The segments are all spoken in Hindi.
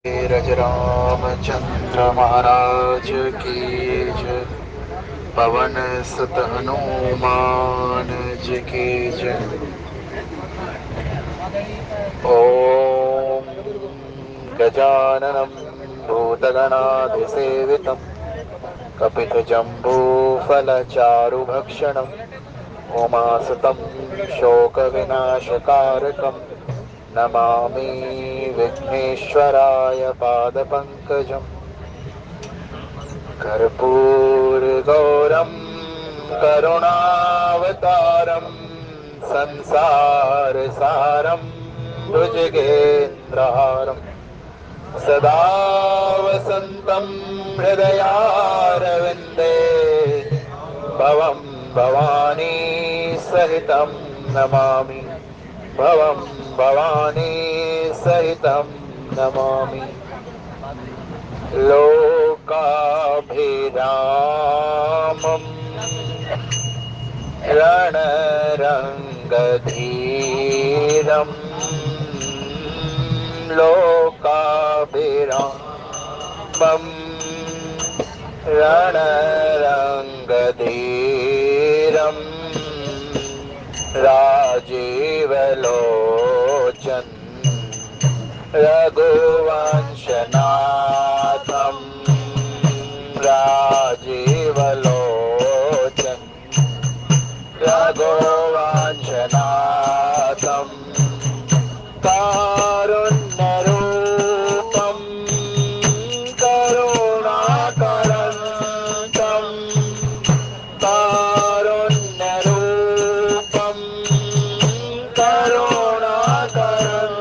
रज रामचंद्र महाराज की जय। पवन सुत हनुमान जी की जय। ओम गजाननं भूतगणाधिसेवितं कपितजम्बूफलचारुभक्षणं उमासुतं शोकविनाशकारकं नमामि विघ्नेश्वराय पादपङ्कजम्। कर्पूरगौरं करुणावतारं संसारसारं भुजगेन्द्रहारं सदा वसन्तं हृदयारविन्दे भवं भवानी सहितं नमामि। भवं भवानी सहितं नमामि। लोकाभिरामं रणरङ्गधीरं लोकाभिरामं रणरङ्गधीरं राजीवलोचन रघुवंशनाथं राजीवलोचन रघुवंशनाथं कारुण्यरूपं करुणाकरं कारुण्यरूपं करुणाकरं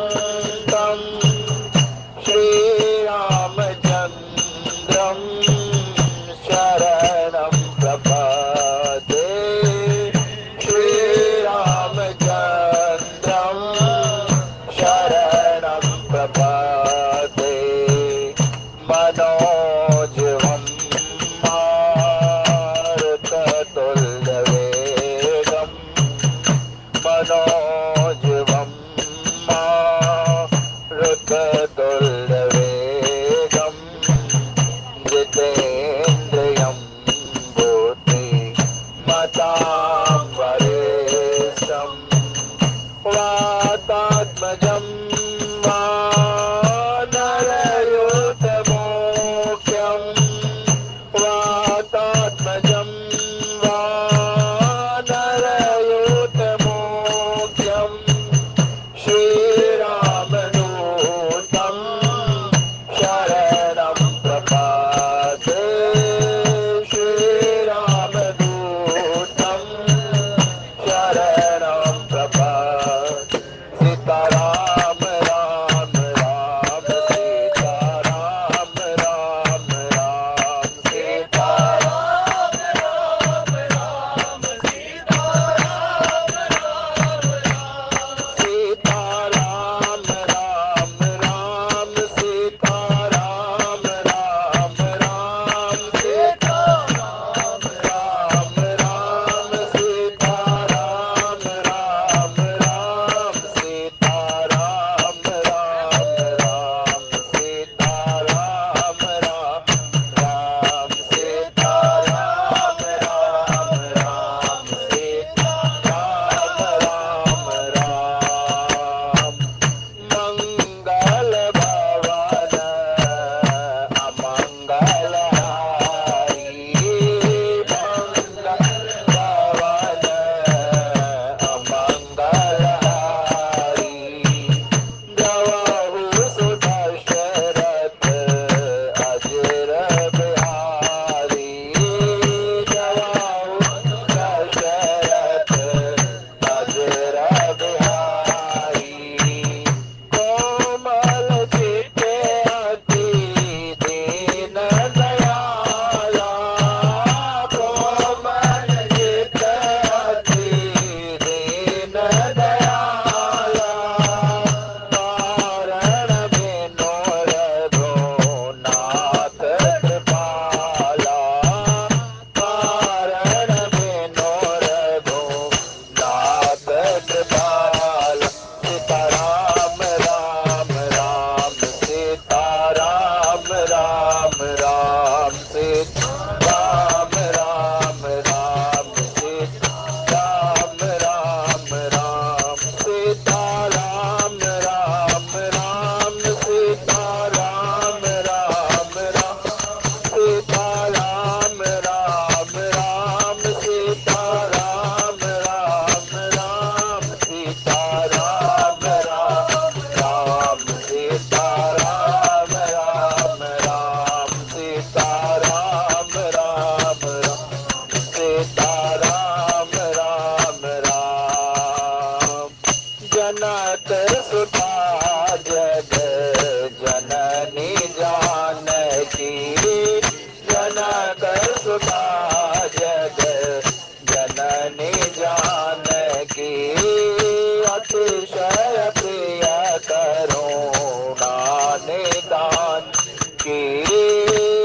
की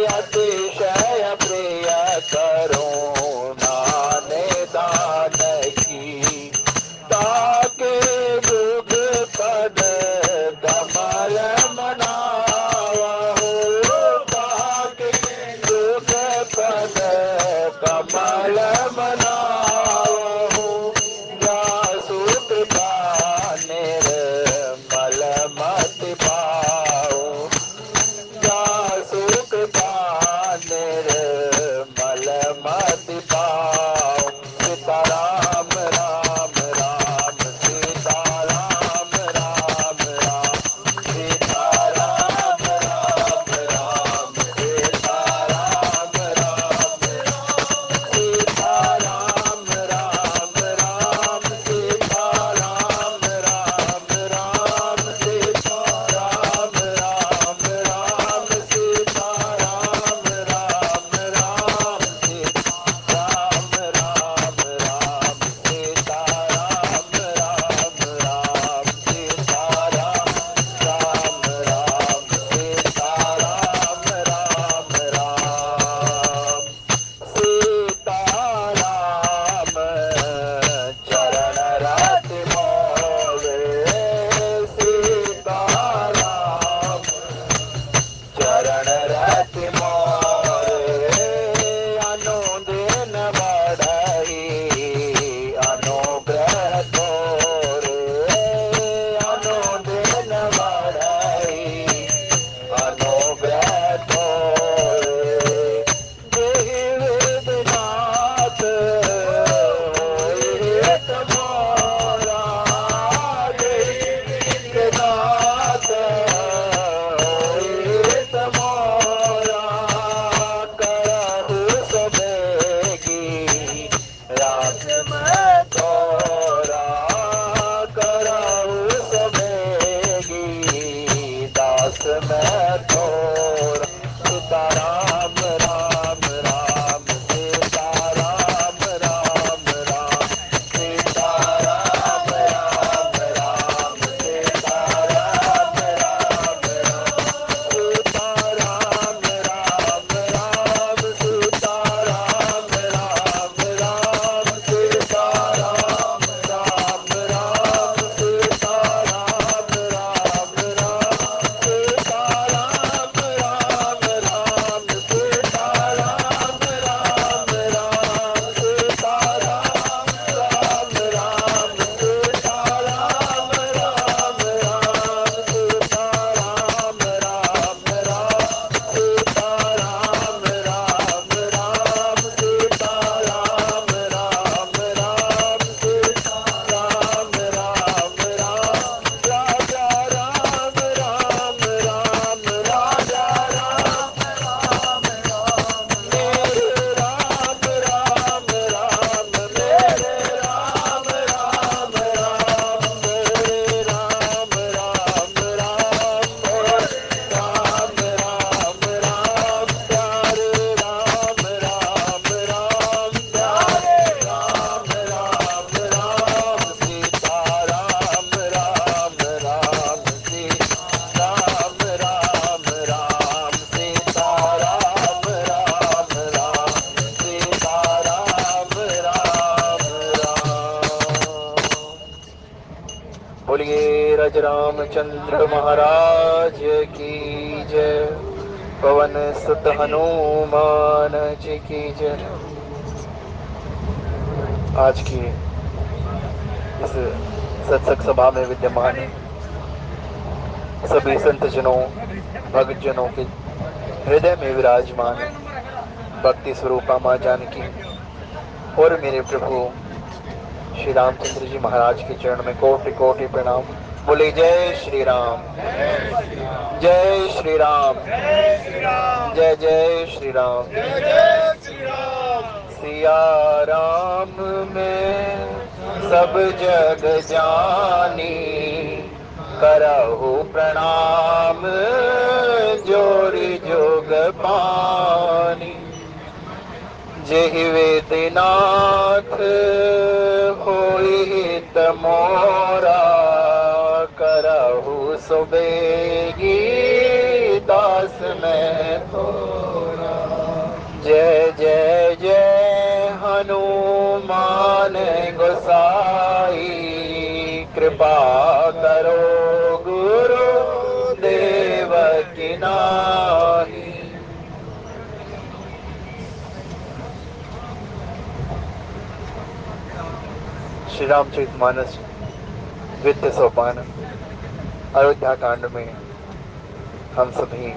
अतिशय प्रिय करुणा निदान की, ताके युग पद कमल मनावहु, ताके युग पद कमल मनावहु, जासु कृपा निर्मल मति पाओ, जासु कृपा निर्मल मति पाओ। सीताराम राम राम सीताराम राम राम सीताराम राम राम सीताराम राम सीताराम राम राम सीताराम राम राम सीताराम राम राम सीताराम राम राम सीताराम राम राम सीताराम राम राम सीताराम राम राम सीताराम राम राम सीताराम चरण रति मोरे, सीताराम चरण रति मोरे, अनुदिन बढ़ई अनुग्रह तोरे, अनुदिन बढ़ई अनुग्रह तोरे, देहि वेदनाथ होइत मोरा, देहि वेदनाथ होइत मोरा, करहु सबेगी रात में तोरा, करहु सबेगी दास में तोरा। सीताराम राम राम सीताराम राम राम सीताराम राम राम सीताराम राम राम सीताराम राम राम सीताराम राम राम सीताराम राम राम सीताराम राम राम सीताराम राम राम सीताराम राम राम सीताराम राम राम सीताराम राम राम सीताराम राम राम सीताराम राम राम सीताराम राम राम सीताराम राम राम राजा राम राम राम राजा राम राम राम मेरे राम राम राम मेरे राम राम राम मेरे राम राम राम मोरे राम राम राम प्यारे राम राम राम प्यारे राम राम राम सीताराम राम राम सीताराम राम राम सीताराम राम राम सीताराम राम राम। बोलिए रज रामचंद्र महाराज की जय, पवन सुत हनुमान जी की जय। आज की इस सत्संग सभा में विद्यमान सभी संत जनों भक्त जनों के हृदय में विराजमान भक्ति स्वरूपा माँ जानकी और मेरे प्रभु श्री रामचंद्र जी महाराज के चरण में कोटि कोटि प्रणाम। बोले जय श्री राम जय श्री राम जय जय श्री राम सिया राम में सब जग जानी, करहु प्रणाम जोरी जोग पानी। जेहि वेदनाथ होई हित मोरा, करहु सुबेगी दास दास मैं तोरा। जय जय जय हनुमान गोसाई, कृपा करो गुरु देव की नाई। श्री रामचरितमानस द्वितीय सोपान अयोध्या कांड में हम सभी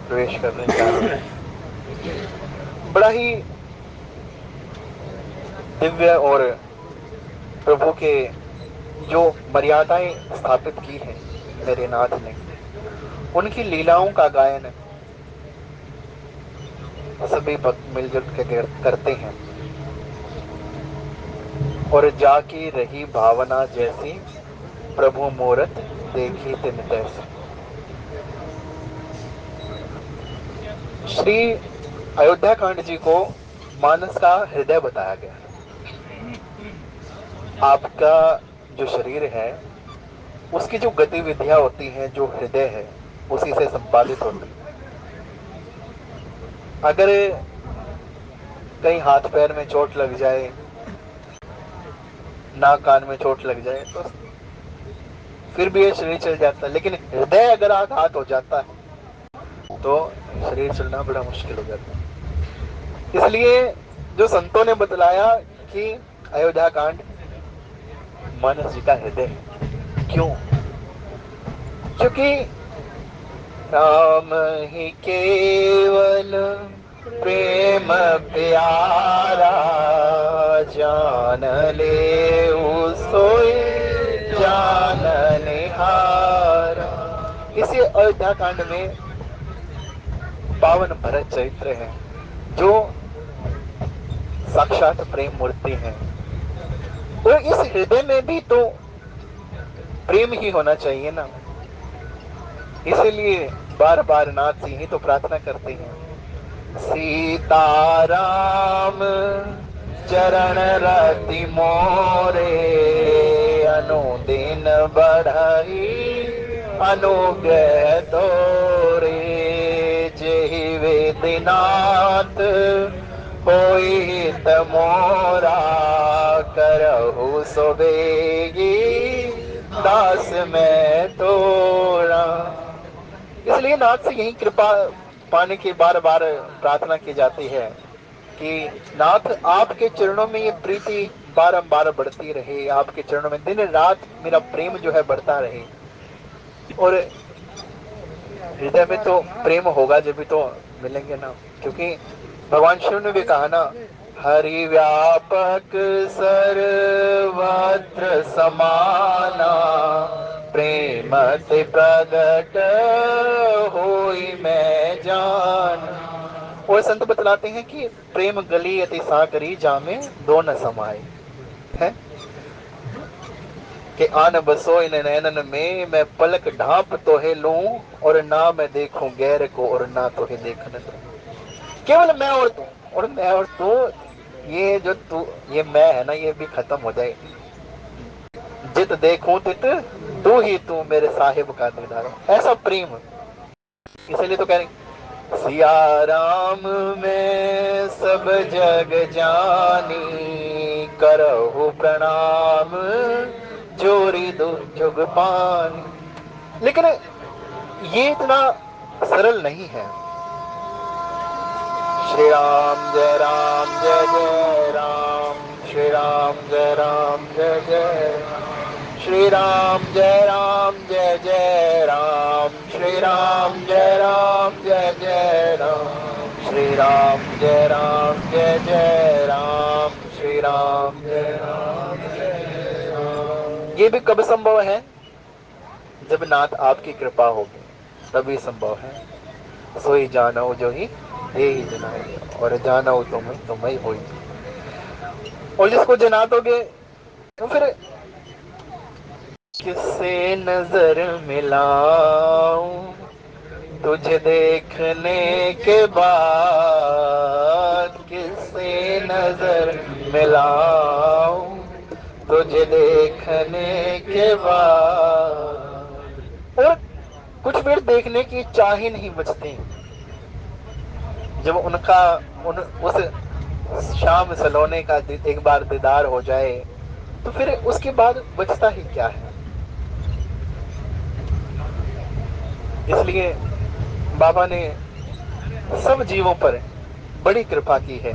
प्रवेश करने जा रहे हैं। बड़ा ही दिव्य और प्रभु के जो मर्यादाएं स्थापित की हैं मेरे नाथ ने, उनकी लीलाओं का गायन सभी भक्त मिलजुल के करते हैं। और जाकी रही भावना जैसी, प्रभु मूरत देखी तिन तैसी। श्री अयोध्या कांड जी को मानस का हृदय बताया गया है। आपका जो शरीर है, उसकी जो गतिविधियां होती हैं, जो हृदय है, उसी से संपादित होती है। अगर कहीं हाथ पैर में चोट लग जाए, नाक कान में चोट लग जाए, तो फिर भी ये शरीर चल जाता है। लेकिन हृदय अगर आघात हो जाता है तो शरीर चलना बड़ा मुश्किल हो जाता है। इसलिए जो संतों ने बतलाया कि अयोध्या कांड मानस जी का हृदय है। क्यों? क्योंकि राम ही केवल प्रेम प्यारा, जान ले सोई जान निहारा। इसी अयोध्या कांड में पावन भरत चरित्र है, जो साक्षात प्रेम मूर्ति है। तो इस हृदय में भी तो प्रेम ही होना चाहिए ना। इसलिए बार बार नाथ जी ही तो प्रार्थना करते हैं, सीताराम चरण रति मोरे, अनुदिन बढ़ई अनुग्रह तोरे। जेहि वेदिनाथ होई हित मोरा, करहु सो बेगी दास मैं तोरा। इसलिए नाथ से यही कृपा पाने की बार बार प्रार्थना की जाती है कि नाथ आपके चरणों में ये प्रीति बारंबार बढ़ती रहे, आपके चरणों में दिन रात मेरा प्रेम जो है बढ़ता रहे। और हृदय में तो प्रेम होगा जब भी तो मिलेंगे ना। क्योंकि भगवान शिव ने भी कहा ना, हरि व्यापक सर्वत्र समाना, प्रेम ते प्रगट होई मैं जान। और संत बतलाते हैं कि प्रेम गली अति सागरी, जामे दो न समाये है कि आन बसो इन नैनन में, मैं पलक ढांप तो है लूं, और ना मैं देखूं गैर को, और ना तो है देखने दूं। केवल मैं और तू, और मैं और तू, ये जो तू ये मैं है ना, ये भी खत्म हो जाए। जित देखूं तित तू ही तू मेरे साहिब का दीदार, ऐसा प्रेम। इसलिए तो कह रहे सिया राम में सब जग जानी, करहु प्रणाम जोरी दो जुग पानी। लेकिन ये इतना सरल नहीं है। श्री राम जय राम जय जय राम, श्री राम जय राम जय जय राम, श्री राम जय राम जय जय राम, श्री राम जय राम जय जय राम, श्री राम जय राम जय जय राम, श्री राम जय राम जय राम। ये भी कब संभव है? जब नाथ आपकी कृपा होगी, तभी संभव है। सोई जानो जो ही दे ही जनाए, और जानो तुम ही होई। और जिसको जना दोगे तो फिर किससे नजर मिलाऊं तुझे देखने के बाद, किससे नजर मिलाऊं तुझे देखने के बाद। और कुछ देर देखने की चाह ही नहीं बचती। जब उनका उस शाम सलोने का एक बार दीदार हो जाए तो फिर उसके बाद बचता ही क्या है। इसलिए बाबा ने सब जीवों पर बड़ी कृपा की है।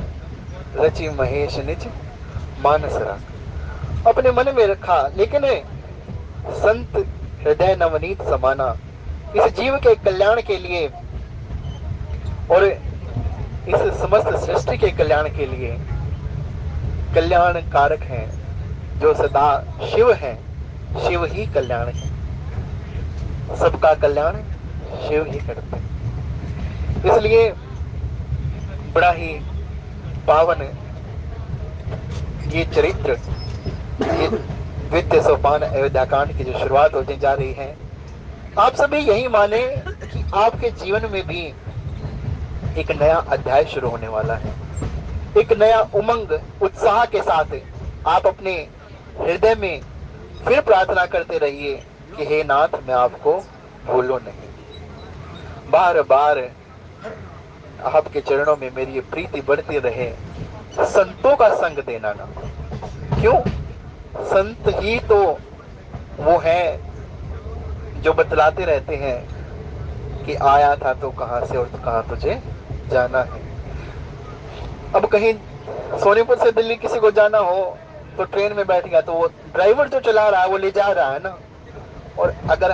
रचि महेश निज मानस राख, अपने मन में रखा, लेकिन संत हृदय नवनीत समाना, इस जीव के कल्याण के लिए और इस समस्त सृष्टि के कल्याण के लिए कल्याण कारक हैं, जो सदा शिव हैं। शिव ही कल्याण है, सबका कल्याण शिव ही करते हैं। इसलिए बड़ा ही पावन ये चरित्र, ये द्वितीय सोपान अयोध्या कांड की जो शुरुआत होने जा रही है, आप सभी यही माने कि आपके जीवन में भी एक नया अध्याय शुरू होने वाला है। एक नया उमंग उत्साह के साथ आप अपने हृदय में फिर प्रार्थना करते रहिए कि हे नाथ, मैं आपको भूलूं नहीं। बार बार आपके चरणों में मेरी ये प्रीति बढ़ती रहे। संतों का संग देना ना, क्यों? संत ही तो वो है जो बतलाते रहते हैं कि आया था तो कहां से और कहां तुझे जाना है। अब कहीं सोनीपुर से दिल्ली किसी को जाना हो तो ट्रेन में बैठ गया तो वो ड्राइवर जो चला रहा है वो ले जा रहा है ना। और अगर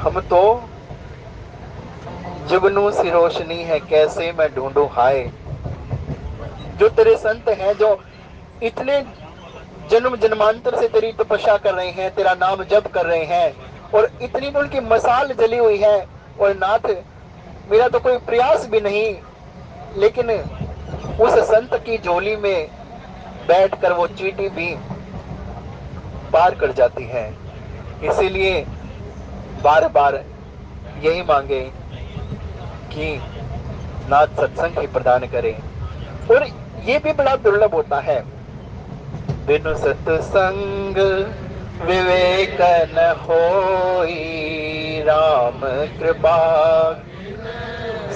हम तो जुगनू सी रोशनी है कैसे मैं ढूंढूं हाय, जो तेरे संत हैं, जो इतने जन्म जन्मांतर से तेरी तपस्या कर रहे हैं, तेरा नाम जप कर रहे हैं, और इतनी तो उनकी मसाल जली हुई है। और नाथ, मेरा तो कोई प्रयास भी नहीं, लेकिन उस संत की झोली में बैठकर वो चींटी भी पार कर जाती है। इसीलिए बार बार यही मांगे कि नाथ सत्संग ही प्रदान करें। और ये भी बड़ा दुर्लभ होता है। बिनु सत्संग विवेक न होई, राम कृपा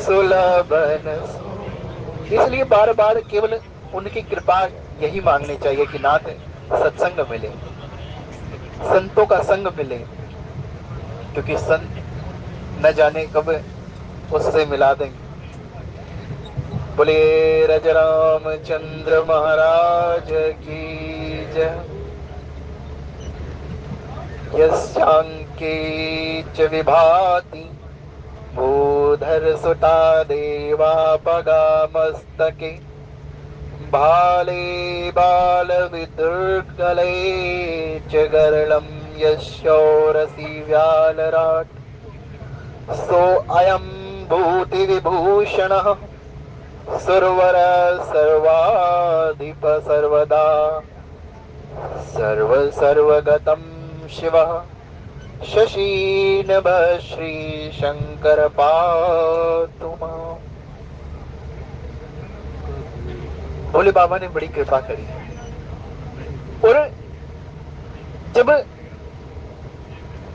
सुलभ न। इसलिए बार बार केवल उनकी कृपा यही मांगनी चाहिए कि नाथ सत्संग मिले, संतों का संग मिले, क्योंकि संत न जाने कब उससे मिला देंगे। बोले रजराम चंद्र महाराज की जय। यस्यांके च विभाति भूधर सुता देवा पगा मस्तके, भाले बाल विदुर्गले च गरलं यशोरसि व्यालराट, सो अयं भूति विभूषणः सुरवर सर्वाधिप सर्वदा, सर्व सर्वगतं शिवः शशीनभ श्री शंकर पातु मां। भोले बाबा ने बड़ी कृपा करी। और जब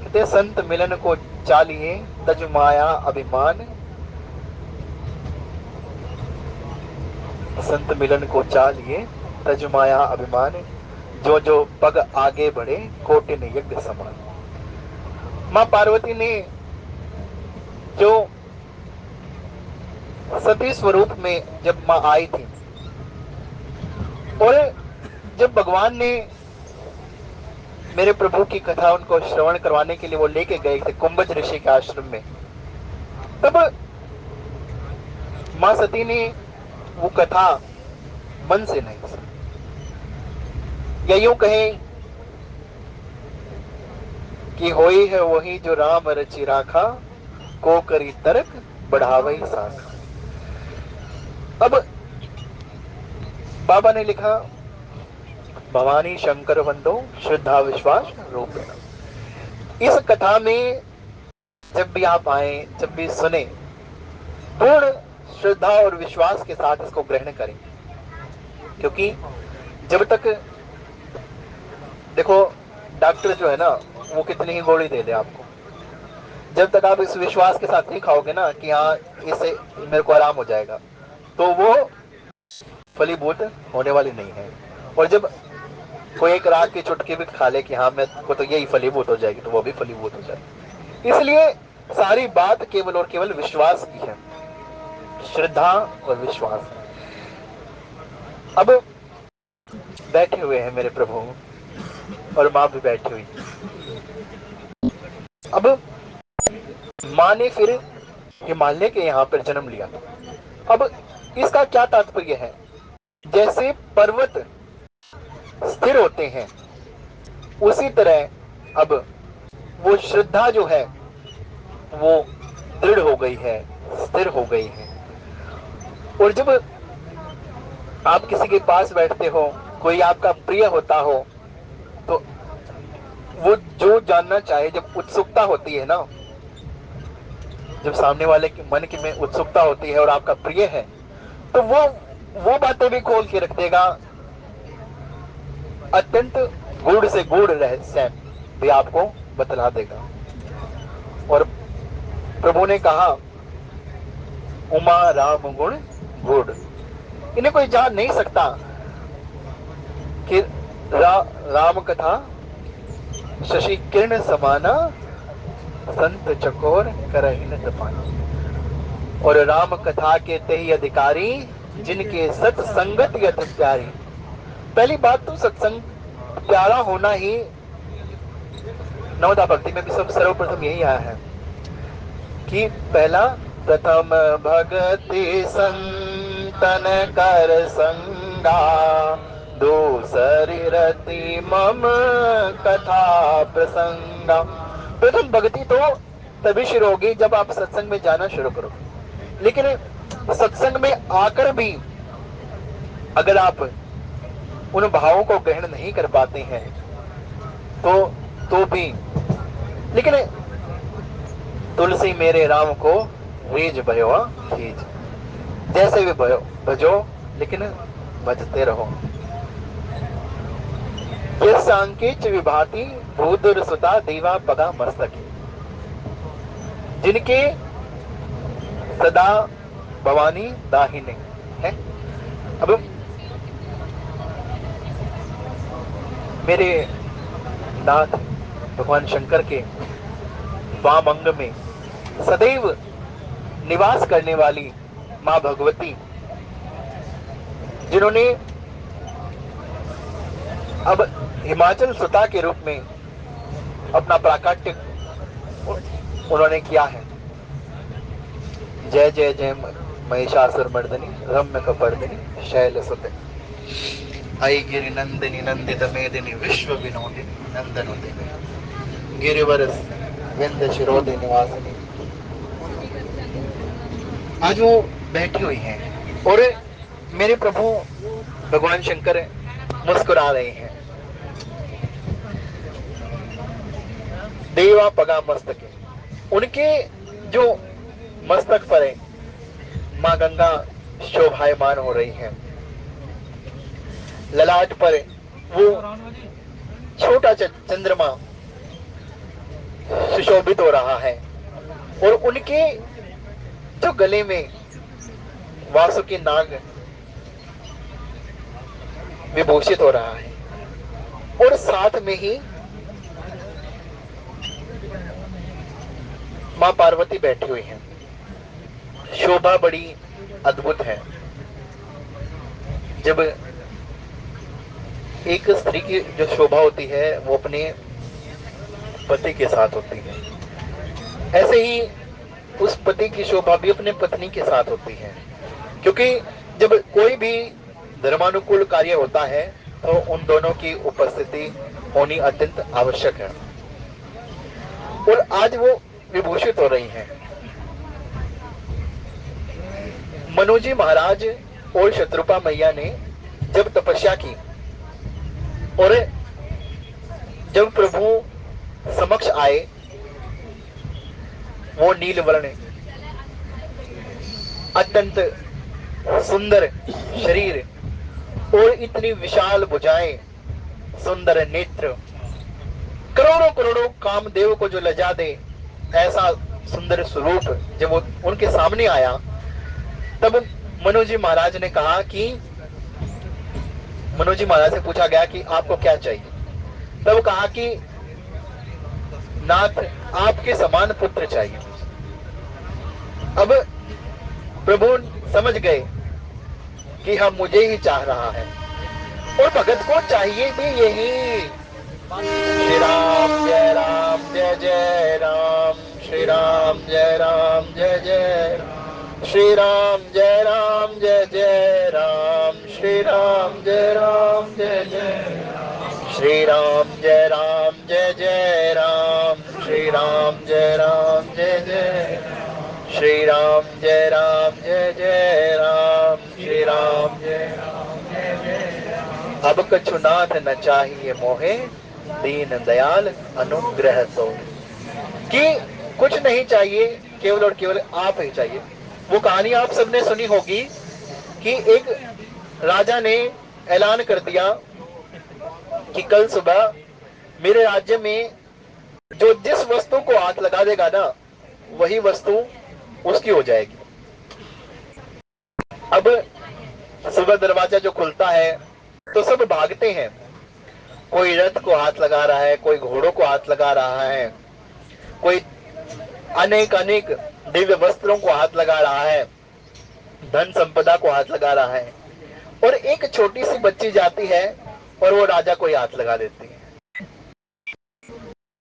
कहते संत मिलन को चालिए तज माया अभिमान, संत मिलन को चालिए तज माया अभिमान, जो जो पग आगे बढ़े कोटिन यज्ञ समान। मां पार्वती ने जो सती स्वरूप में जब मां आई थी, और जब भगवान ने मेरे प्रभु की कथा उनको श्रवण करवाने के लिए वो लेके गए थे कुंभज ऋषि के आश्रम में, तब मां सती ने वो कथा मन से नहीं सुनी। या यूं कहें कि होई है वही जो राम रचि राखा, को करी तर्क बढ़ावई साखा। अब बाबा ने लिखा, भवानी शंकर वंदो श्रद्धा विश्वास रूपेण। इस कथा में जब भी आप आए, जब भी सुने, पूर्ण श्रद्धा और विश्वास के साथ इसको ग्रहण करें। क्योंकि जब तक देखो, डॉक्टर जो है ना वो कितनी ही गोली दे दे आपको, जब तक आप इस विश्वास के साथ नहीं खाओगे ना कि हाँ इससे मेरे को आराम हो जाएगा, तो वो फलीभूत होने वाली नहीं है। और जब कोई एक राग की चुटकी भी खा ले कि हाँ मैं को तो यही फलीभूत हो जाएगी, तो वो भी फलीभूत हो जाएगी। इसलिए सारी बात केवल और केवल विश्वास की है, श्रद्धा और विश्वास। अब बैठे हुए हैं मेरे प्रभु, और माँ भी बैठी हुई। अब माँ ने फिर हिमालय के यहाँ पर जन्म लिया। अब इसका क्या तात्पर्य है? जैसे पर्वत स्थिर होते हैं, उसी तरह अब वो श्रद्धा जो है वो दृढ़ हो गई है, स्थिर हो गई है। और जब आप किसी के पास बैठते हो, कोई आपका प्रिय होता हो, तो वो जो जानना चाहे, जब उत्सुकता होती है ना, जब सामने वाले के मन की में उत्सुकता होती है और आपका प्रिय है, तो वो बातें भी खोल के रख देगा। अत्यंत गूढ़ से गूढ़ रहस्य भी आपको बतला देगा। और प्रभु ने कहा, उमा राम गुण गूढ़, इन्हें कोई जान नहीं सकता कि राम कथा शशि किरण समाना, संत चकोर करहिन तपाना। और राम कथा के तेहि अधिकारी, जिनके सत्संगत यथ प्यारी। पहली बात तो सत्संग प्यारा होना ही नवदा भक्ति में भी सब सर्वप्रथम यही आया है कि पहला प्रथम भगति संतन कर संगा, दूसरी रति मम कथा प्रसंगा। प्रथम भक्ति तो तभी शुरू होगी जब आप सत्संग में जाना शुरू करोगे। लेकिन सत्संग में आकर भी अगर आप उन भावों को ग्रहण नहीं कर पाते हैं तो भी, लेकिन तुलसी मेरे राम को रीझ भयो खींच, जैसे भी भयो भजो, लेकिन भजते रहो। ये सांकेच विभाति भूदुर सुता देवा पगा मस्तकी, जिनके सदा भवानी दाहिने है। अब मेरे नाथ भगवान शंकर के वाम अंग में सदैव निवास करने वाली मां भगवती, जिन्होंने अब हिमाचल सुता के रूप में अपना प्राकट्य उन्होंने किया है। जय जय जय महिषासुर मर्दनी, रम्य कपर्दिनी शैल सुते, आई गिरि नंदिनी नंदित मेदिनी, विश्व विनोदिनी नंदनोदिनी, गिरिवर विंध्य शिरोदि निवासिनी। आज वो बैठी हुई हैं और मेरे प्रभु भगवान शंकर मुस्कुरा रहे हैं। देवा पगा मस्तके, उनके जो मस्तक पर है मां गंगा शोभायमान हो रही है। ललाट पर वो छोटा चंद्रमा सुशोभित हो रहा है और उनके जो गले में वासुकी नाग विभूषित हो रहा है, और साथ में ही मां पार्वती बैठी हुई है। शोभा बड़ी अद्भुत है। जब एक स्त्री की जो शोभा होती है वो अपने पति के साथ होती है, ऐसे ही उस पति की शोभा भी अपने पत्नी के साथ होती है। क्योंकि जब कोई भी धर्मानुकूल कार्य होता है तो उन दोनों की उपस्थिति होनी अत्यंत आवश्यक है। और आज वो विभूषित हो रही हैं। मनु जी महाराज और शत्रुपा मैया ने जब तपस्या की और जब प्रभु समक्ष आए, वो नील वर्ण अत्यंत सुंदर शरीर और इतनी विशाल भुजाएं, सुंदर नेत्र, करोड़ों करोड़ों कामदेव को जो लजा दे, ऐसा सुंदर स्वरूप जब वो उनके सामने आया, तब मनु जी महाराज ने कहा कि मनु जी महाराज से पूछा गया कि आपको क्या चाहिए। तब कहा कि नाथ, आपके समान पुत्र चाहिए। अब प्रभु समझ गए कि हम मुझे ही चाह रहा है, और भगत को चाहिए भी यही। श्री राम जय राम जय जय राम, श्री राम जय राम जय जय राम, श्री राम जय राम जय जय राम, श्री राम जय राम जय जय राम, श्री राम जय राम जय जय राम, श्री राम जय राम जय जय राम, श्री राम जय राम जय जय राम, श्री राम जय राम जय जय राम। अब कछु नाथ न चाहिए मोहे, दीन दयाल अनुग्रह तो। कि कुछ नहीं चाहिए, केवल और केवल आप ही चाहिए। वो कहानी आप सबने सुनी होगी कि एक राजा ने ऐलान कर दिया कि कल सुबह मेरे राज्य में जो जिस वस्तु को हाथ लगा देगा ना, वही वस्तु उसकी हो जाएगी। अब सुबह दरवाजा जो खुलता है तो सब भागते हैं। कोई रथ को हाथ लगा रहा है, कोई घोड़ों को हाथ लगा रहा है, कोई अनेक अनेक दिव्य वस्त्रों को हाथ लगा रहा है, धन संपदा को हाथ लगा रहा है। और एक छोटी सी बच्ची जाती है और वो राजा को हाथ लगा देती है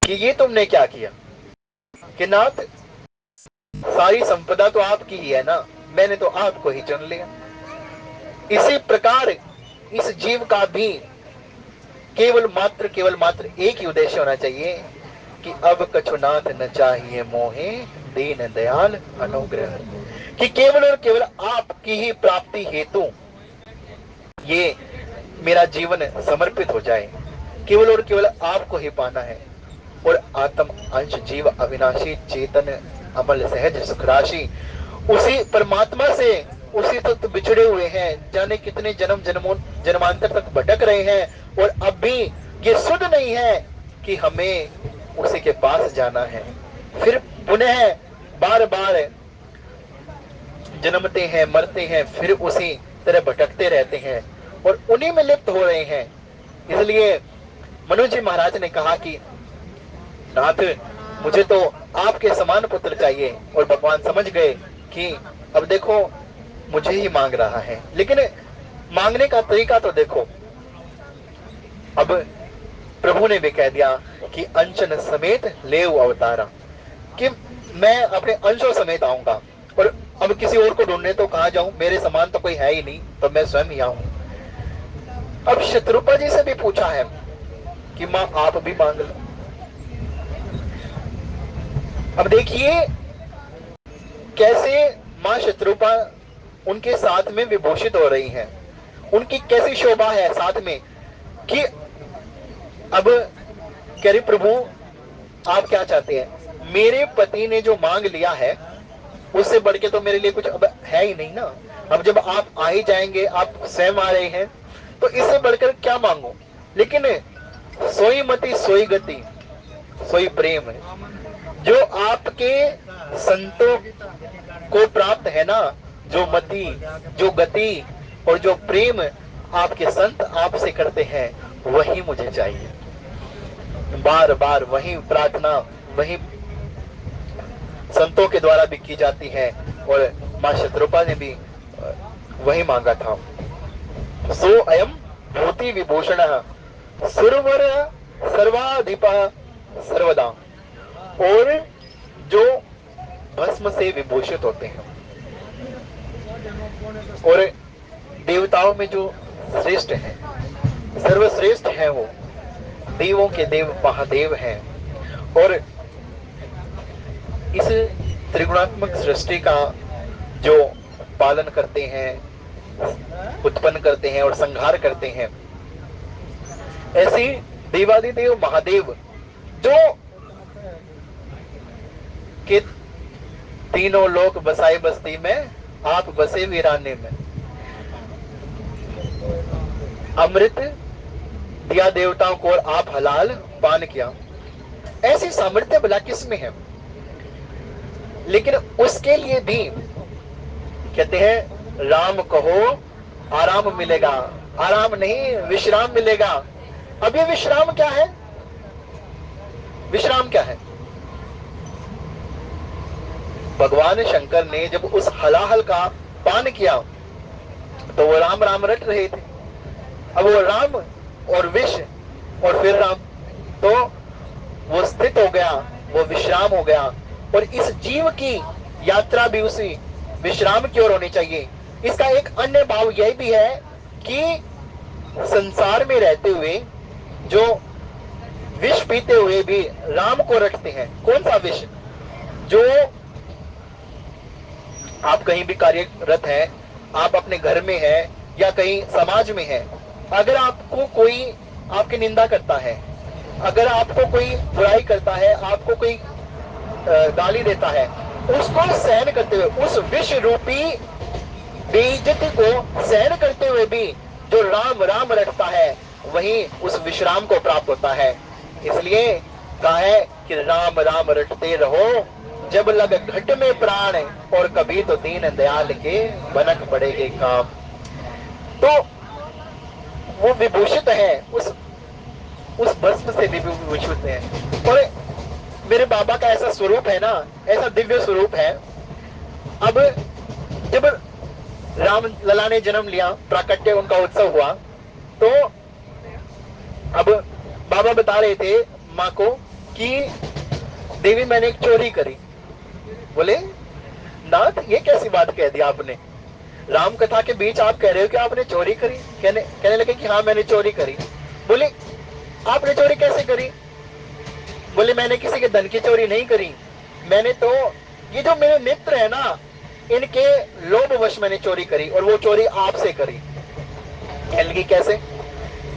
कि ये तुमने क्या किया। कि नाथ, सारी संपदा तो आपकी ही है ना, मैंने तो आपको ही चुन लिया। इसी प्रकार इस जीव का भी केवल मात्र एक ही उद्देश्य होना चाहिए कि अब कछु नाथ न चाहिए मोहे, दीन दयाल अनुग्रह। कि केवल और केवल आपकी ही प्राप्ति हेतु ये मेरा जीवन समर्पित हो जाए। केवल और केवल आपको ही पाना है। और आत्म अंश जीव अविनाशी चेतन अमल सहज सुख राशि, उसी परमात्मा से उसी तक बिछड़े हुए हैं, जाने कितने जन्मांतर तक भटक रहे हैं, और अब भी ये सुध नहीं है कि हमें उसी के पास जाना है। फिर पुनः बार बार जन्मते हैं, मरते हैं, फिर उसी तरह भटकते रहते हैं और उन्हीं में लिप्त हो रहे हैं। इसलिए मनु जी महाराज ने कहा कि नाथ, मुझे तो आपके समान पुत्र चाहिए। और भगवान समझ गए कि अब देखो मुझे ही मांग रहा है, लेकिन मांगने का तरीका तो देखो। अब प्रभु ने भी कह दिया कि अंशन समेत लेव अवतारा, कि मैं अपने अंशों समेत आऊंगा। और अब किसी और को ढूंढने तो कहां जाऊं, मेरे समान तो कोई है ही नहीं, तो मैं स्वयं ही आऊं। अब शत्रुपा जी से भी पूछा है कि मां आप भी मांग लो। अब देखिए कैसे मां शत्रुपा उनके साथ में विभूषित हो रही हैं, उनकी कैसी शोभा है साथ में। कि अब कह रही, प्रभु आप क्या चाहते हैं? मेरे पति ने जो मांग लिया है उससे बढ़ के तो मेरे लिए कुछ अब है ही नहीं ना। अब जब आप आ ही जाएंगे, आप स्वयं आ रहे हैं, तो इससे बढ़कर क्या मांगो। लेकिन सोई मति सोई गति सोई प्रेम है, जो आपके संतों को प्राप्त है ना, जो मति, जो गति और जो प्रेम आपके संत आपसे करते हैं, वही मुझे चाहिए। बार बार वही प्रार्थना वही संतों के द्वारा भी की जाती है, और मां शत्रुपा ने भी वही मांगा था। सो अयम भूति विभूषण सुरवर सर्वाधिपा सर्वदा, और जो भस्म से विभूषित होते हैं और देवताओं में जो श्रेष्ठ है, सर्वश्रेष्ठ है, वो देवों के देव महादेव हैं। और इस त्रिगुणात्मक सृष्टि का जो पालन करते हैं, उत्पन्न करते हैं और संहार करते हैं, ऐसी देवादिदेव महादेव जो कि तीनों लोक बसाए बस्ती में, आप बसे वीराने में, अमृत दिया देवताओं को और आप हलाल पान किया। ऐसी सामर्थ्य भला किसमें है? लेकिन उसके लिए भी कहते हैं राम कहो आराम मिलेगा, आराम नहीं विश्राम मिलेगा। अब ये विश्राम क्या है? विश्राम क्या है? भगवान शंकर ने जब उस हलाहल का पान किया तो वो राम राम रट रहे थे। अब वो राम और विष और फिर राम, तो वो स्थित हो गया, वो विश्राम हो गया। और इस जीव की यात्रा भी उसी विश्राम की ओर होनी चाहिए। इसका एक अन्य भाव यह भी है कि संसार में रहते हुए जो विष पीते हुए भी राम को रखते हैं। कौन सा विष? जो आप कहीं भी कार्यरत हैं, आप अपने घर में हैं या कहीं समाज में हैं, अगर आपको कोई आपकी निंदा करता है, अगर आपको कोई बुराई करता है, आपको कोई गाली देता है, उसको सहन करते हुए, उस विष रूपी बेइज्जती को सहन करते हुए भी जो राम राम रखता है वही उस विश्राम को प्राप्त होता है। इसलिए कहा है कि राम राम रटते रहो जब लग घट में प्राण, और कभी तो दीन दयाल के बनक पड़ेगे काम। तो वो विभूषित है, उस भस्म से भी विभूषित है। और मेरे बाबा का ऐसा स्वरूप है ना, ऐसा दिव्य स्वरूप है। अब जब राम लला ने जन्म लिया, प्राकट्य उनका उत्सव हुआ, तो अब बाबा बता रहे थे माँ को कि देवी मैंने एक चोरी करी। बोले नाथ ये कैसी बात कह दी आपने, राम कथा के बीच आप कह रहे हो कि आपने चोरी करी? कहने लगे कि हाँ मैंने चोरी करी। बोले आपने चोरी कैसे करी? बोले मैंने किसी के धन की चोरी नहीं करी, मैंने तो ये जो मेरे मित्र है ना, इनके लोभवश मैंने चोरी करी, और वो चोरी आपसे करी। कहने लगी कैसे?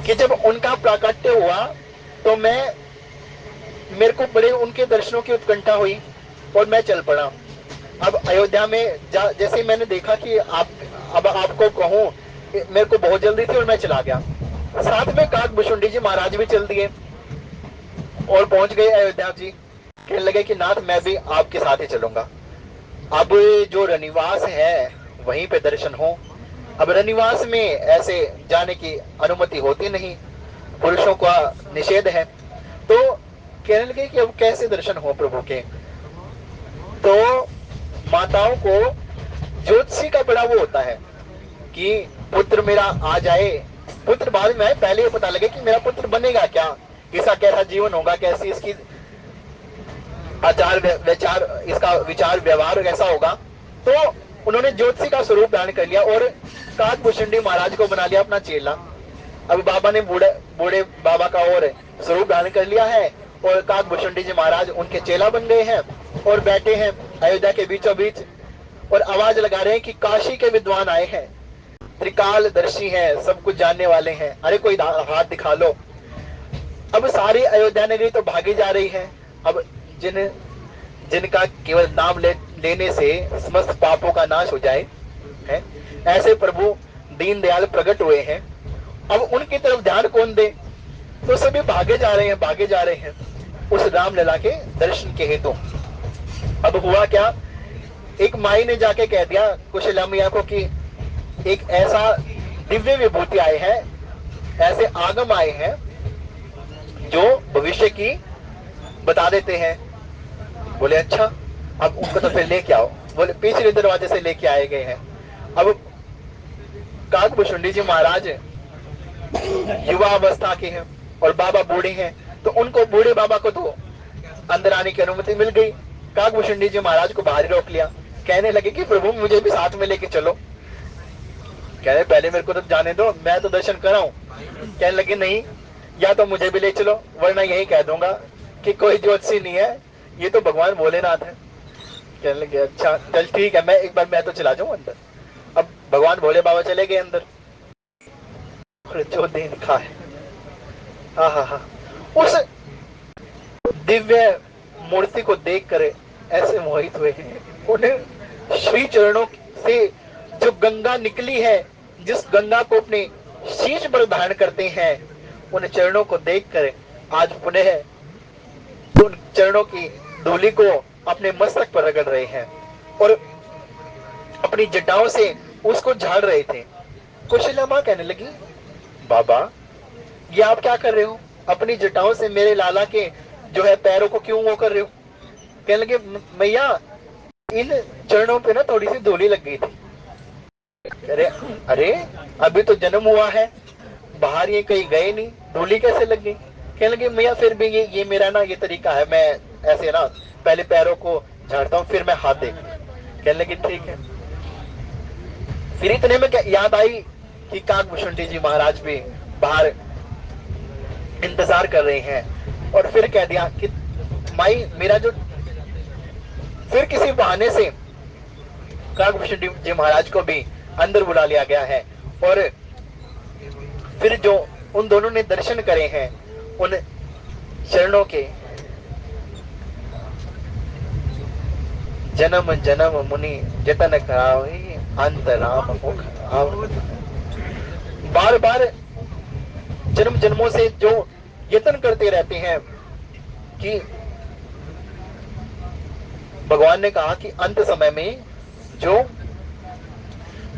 कि जब उनका प्राकट्य हुआ तो मेरे को बड़े उनके दर्शनों की उत्कंठा हुई और मैं चल पड़ा। अब अयोध्या में जैसे मैंने देखा कि अब आपको कहूं, मेरे को बहुत जल्दी थी और मैं चला गया। साथ में काकभूषुंडी जी महाराज भी चल दिए और पहुंच गए अयोध्या जी। कहने लगे कि नाथ मैं भी आपके साथ ही चलूंगा। अब जो रनिवास है वहीं पे दर्शन हो। अब रनिवास में ऐसे जाने की अनुमति होती नहीं, पुरुषों का निषेध है। तो कहने लगे कि अब कैसे दर्शन हो प्रभु के? तो माताओं को ज्योतिषी का बड़ा वो होता है कि पुत्र मेरा आ जाए। पुत्र बाद में, पहले ये पता लगे कि मेरा पुत्र बनेगा क्या, इसका कैसा जीवन होगा, कैसी इसकी आचार विचार, इसका विचार व्यवहार कैसा होगा। तो उन्होंने ज्योतिषी का स्वरूप धारण कर लिया और काकभूषुंडी महाराज को बना लिया अपना चेला। अब बाबा ने बूढ़े बाबा का और स्वरूप धारण कर लिया है और काकभूषुंडी जी महाराज उनके चेला बन गए हैं और बैठे हैं अयोध्या के बीचों बीच और आवाज लगा रहे हैं कि काशी के विद्वान आए हैं, त्रिकालदर्शी हैं, सब कुछ जानने वाले हैं, अरे कोई हाथ दिखा लो। अब सारी अयोध्या नगरी तो भागी जा रही है। अब जिनका केवल नाम लेने से समस्त पापों का नाश हो जाए है, ऐसे प्रभु दीनदयाल प्रकट हुए हैं। अब उनकी तरफ ध्यान कौन दे? तो सभी भागे जा रहे हैं उस रामलला के दर्शन के हेतु। अब हुआ क्या, एक माई ने जाके कह दिया कुशला मैया को कि एक ऐसा दिव्य विभूति आए हैं, ऐसे आगम आए हैं जो भविष्य की बता देते हैं। बोले अच्छा, अब उनको तो फिर लेके आओ। बोले पिछले दरवाजे से लेके आए गए हैं। अब काकभूषुंडी जी महाराज युवा अवस्था के हैं और बाबा बूढ़े हैं, तो उनको बूढ़े बाबा को तो अंदर आने की अनुमति मिल गई। काकभूषुंडी जी महाराज को बाहर रोक लिया। कहने लगे कि प्रभु मुझे भी साथ में लेके चलो। कह रहे पहले मेरे को तो जाने दो, मैं तो दर्शन कर रहा हूं। कहने लगे नहीं, या तो मुझे भी ले चलो वरना यही कह दूंगा कि कोई ज्योतिषी नहीं है, ये तो भगवान भोलेनाथ है। कहने लगे अच्छा चल ठीक है, मैं तो चला जाऊं अंदर। अब भगवान भोले बाबा चले गए अंदर और जो देखा है, हाँ, उस दिव्य मूर्ति को देखकर ऐसे मोहित हुए हैं। उन्हें श्री चरणों से जो गंगा निकली है, जिस गंगा को अपने शीश पर धारण करते हैं, उन चरणों को देखकर आज पुनः उन चरणों की धूलि को अपने मस्तक पर रगड़ रहे हैं और अपनी जटाओं से उसको झाड़ रहे थे। कौशल्या माँ कहने लगी, बाबा ये आप क्या कर रहे हो? अपनी जटाओं से मेरे लाला के जो है पैरों को क्यों वो कर रहे हो? कहने लगे, मैया इन चरणों पे ना थोड़ी सी धूली लग गई थी। अरे अरे अभी तो जन्म हुआ है, बाहर ये कहीं गए नहीं, धूली कैसे लग गई? कहने लगे, मैया फिर भी ये मेरा ना ये तरीका है, मैं ऐसे ना पहले पैरों को झाड़ता हूँ फिर मैं हाथ देखती हूँ। कहने लगे ठीक है। फिर इतने में क्या याद आई कि काकभूषुंडी जी महाराज भी बाहर इंतजार कर रहे हैं और फिर कह दिया कि माई मेरा जो, फिर किसी बहाने से काकभूषुंडी जी महाराज को भी अंदर बुला लिया गया है और फिर जो उन दोनों ने दर्शन करे हैं उन चरणों के, जन्म जन्म मुनि जतन करावे अंत राम मुख आव। बार बार जन्म जन्मों से जो यत्न करते रहते हैं कि भगवान ने कहा कि अंत समय में जो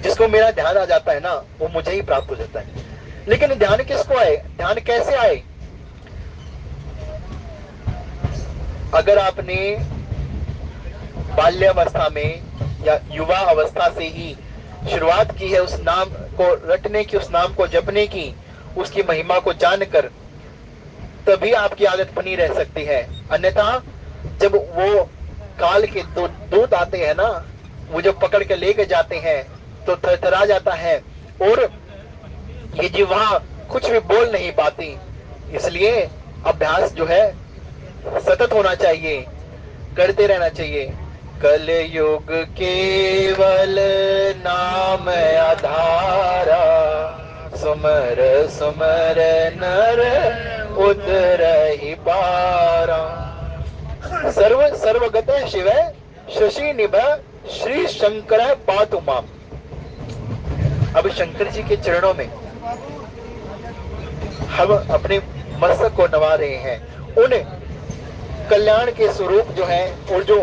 जिसको मेरा ध्यान आ जाता है ना वो मुझे ही प्राप्त हो जाता है। लेकिन ध्यान किसको आए, ध्यान कैसे आए? अगर आपने बाल्यावस्था में या युवा अवस्था से ही शुरुआत की है उस नाम को रटने की, उस नाम को जपने की, उसकी महिमा को जानकर, तभी आपकी आदत बनी रह सकती है। अन्यथा जब वो काल के दूत आते हैं ना, वो जब पकड़ के लेके जाते हैं तो थरथरा जाता है और ये जिह्वा कुछ भी बोल नहीं पाती। इसलिए अभ्यास जो है सतत होना चाहिए, करते रहना चाहिए। कल युग केवल नाम आधारा, सुमर सुमर नर उतरहि पारा। सर्व सर्वगत शिव शशि निभ श्री शंकर पातु माम। अब शंकर जी के चरणों में हम अपने मस्तक को नवा रहे हैं। उन कल्याण के स्वरूप जो है और जो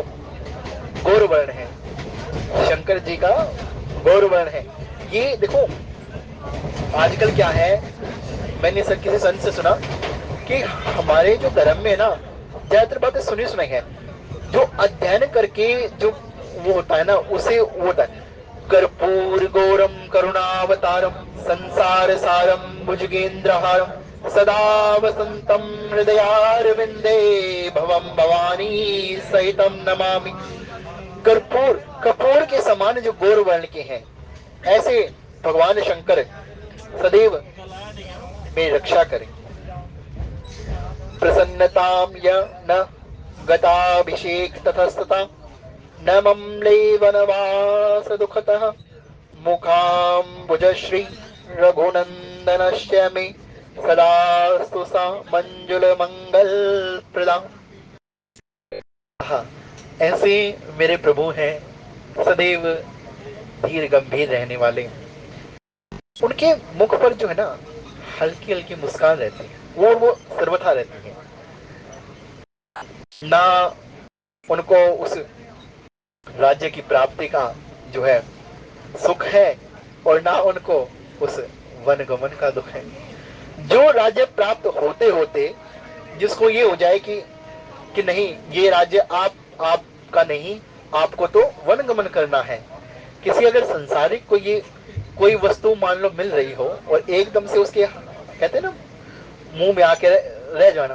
गौरवर्ण है, शंकर जी का गौरवर्ण है। ये देखो आजकल क्या है, मैंने सर किसी संत से सुना कि हमारे जो धर्म में ना ज्यादातर बातें सुनी सुनाई है, जो अध्ययन करके जो वो होता है ना उसे वो होता है। कर्पूर गौरम करुणावतारम संसार सारम भुजगेंद्रहारम सदा वसंतम हृदयारविंदे भवम भवानी सहितम नमामि। कर्पूर, कपूर के समान जो गौर वर्ण के हैं, ऐसे भगवान शंकर सदैव मेरी रक्षा करें। प्रसन्नताम य न गताभिषेक ततस्तता न मम्ले वनवास दुखतः मुखाम्बुज श्री रघुनंदनश्च मे सदास्तु सा मंजुल मंगल प्रदा। हाँ, ऐसे मेरे प्रभु हैं सदैव धीर गंभीर रहने वाले। उनके मुख पर जो है ना हल्की हल्की मुस्कान रहती है, वो सर्वथा रहती है। ना उनको उस राज्य की प्राप्ति का जो है सुख है और ना उनको उस वनगमन का दुख है। जो राज्य प्राप्त होते होते जिसको ये हो जाए कि नहीं ये राज्य आपका नहीं, आपको तो वनगमन करना है। किसी अगर संसारिक को ये कोई वस्तु मान लो मिल रही हो और एकदम से उसके कहते हैं ना मुंह में आके रह जाना,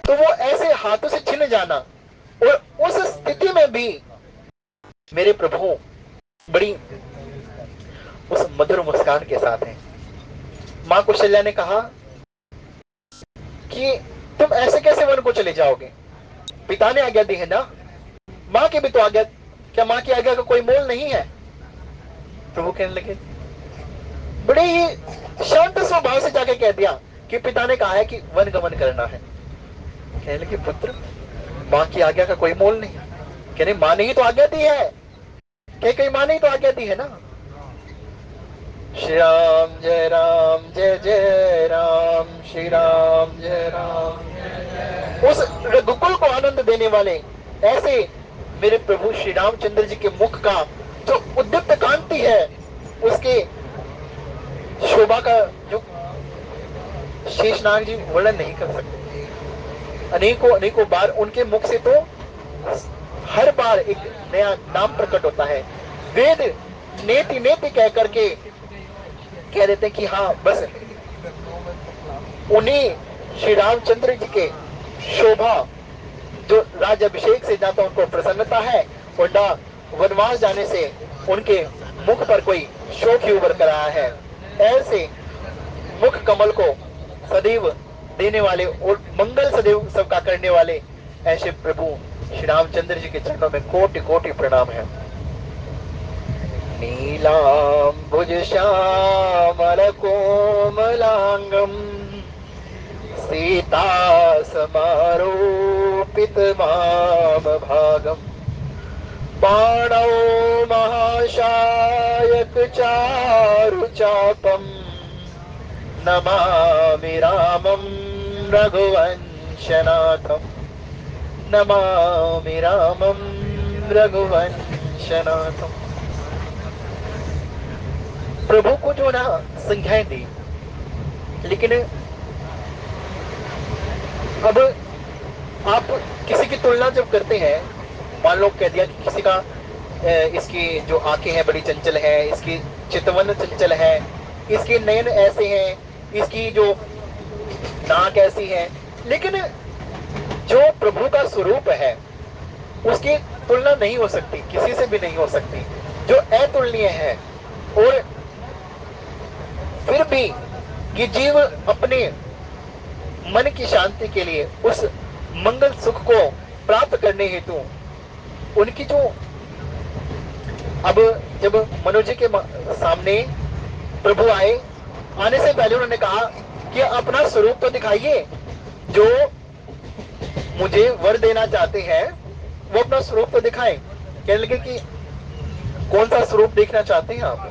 तो वो ऐसे हाथों से छिन जाना। और उस स्थिति में भी मेरे प्रभु बड़ी उस मधुर मुस्कान के साथ हैं। मां कौशल्या ने कहा कि तुम ऐसे कैसे वन को चले जाओगे, पिता ने आज्ञा दी है ना, मां की भी तो आज्ञा, क्या मां की आज्ञा का कोई मोल नहीं है? प्रभु कहने लगे, बड़े ही शांत स्वभाव से जाके कह दिया कि पिता ने कहा है कि वन गमन करना है। कहने लगे, पुत्र मां की आज्ञा का कोई मोल नहीं। कहने मां ने ही तो आज्ञा दी है। कहीं मां ने ही तो आज्ञा दी है ना। श्री राम जय जय राम, श्री राम जय राम। उस रघुकुल को आनंद देने वाले ऐसे मेरे प्रभु श्री रामचंद्र जी के मुख का जो उद्दीप्त कांति है, उसके शोभा का जो शेषनाग जी वर्णन नहीं कर सकते। अनेकों अनेकों बार उनके मुख से तो हर बार एक नया नाम प्रकट होता है। वेद नेति नेति कह करके कह देते हैं कि हाँ बस उन्हीं श्री रामचंद्र जी के शोभा, जो राज्याभिषेक से जाता उनको प्रसन्नता है, और ना वनवास जाने से उनके मुख पर कोई शोक ही उभर कर आया है। ऐसे मुख कमल को सदैव देने वाले और मंगल सदैव सबका करने वाले ऐसे प्रभु श्री रामचंद्र जी के चरणों में कोटि कोटि प्रणाम है। नीलांबुज श्यामल कोमलांगम सीता समारोपित माम भागम बाणौ महाशायक चारु चापम नमामि रामं रघुवंशनाथम नमामि रामं रघुवंशनाथम। प्रभु को जो ना संज्ञाएं दी, लेकिन अब आप किसी की तुलना जब करते हैं, मान लो कह दिया कि किसी का इसकी जो आंखें हैं बड़ी चंचल है, इसकी चितवन चंचल है, इसके नयन ऐसे हैं, इसकी जो नाक ऐसी है, लेकिन जो प्रभु का स्वरूप है उसकी तुलना नहीं हो सकती, किसी से भी नहीं हो सकती, जो अतुलनीय है। और फिर भी कि जीव अपने मन की शांति के लिए, उस मंगल सुख को प्राप्त करने हेतु उनकी जो, अब जब मनोज जी के सामने प्रभु आए, आने से पहले उन्होंने कहा कि अपना स्वरूप तो दिखाइए, जो मुझे वर देना चाहते हैं वो अपना स्वरूप तो दिखाएं। कहने लगे कि कौन सा स्वरूप देखना चाहते हैं आप?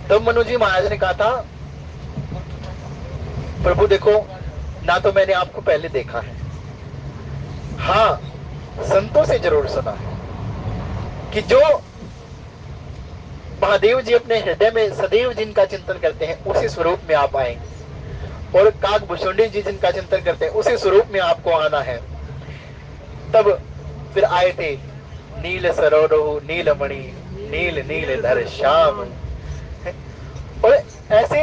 तब मनोज जी महाराज ने कहा था, प्रभु देखो, ना तो मैंने आपको पहले देखा है, हाँ संतों से जरूर सुना है कि जो महादेव जी अपने हृदय में सदैव जिनका चिंतन करते हैं उसी स्वरूप में आप आए, और काकभूषुंडी जी जिनका चिंतन करते हैं उसी स्वरूप में आपको आना है। तब फिर आए थे नील सरोरु नीलमणि नील नील धर श्याम, और ऐसे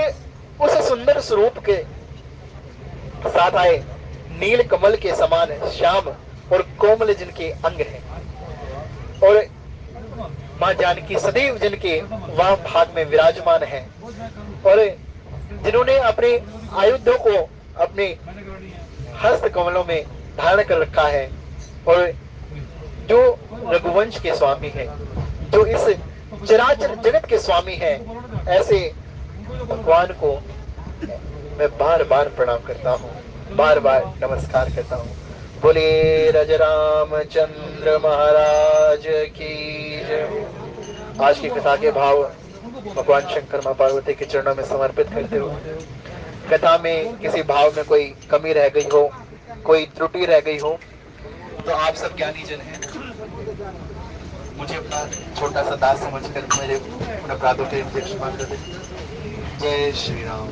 उस सुंदर स्वरूप के साथ आए, नील कमल के समान श्याम और कोमल जिनके अंग हैं, और मां जानकी सदैव जिनके वाम भाग में विराजमान है, और जिन्होंने अपने आयुधों को अपने हस्त कमलों में धारण कर रखा है, और जो रघुवंश के स्वामी है, जो इस चराचर जगत के स्वामी है, ऐसे भगवान को मैं बार बार प्रणाम करता हूँ, बार बार नमस्कार करता हूँ। बोले रामचंद्र महाराज की जय। आज की कथा के भाव भगवान शंकर मां पार्वती के चरणों में समर्पित करते हुए, कथा में किसी भाव में कोई कमी रह गई हो, कोई त्रुटि रह गई हो, तो आप सब ज्ञानी जन हैं, मुझे अपना छोटा सा दास समझकर मेरे अपराधों के क्षमा कर दें। जय श्री राम।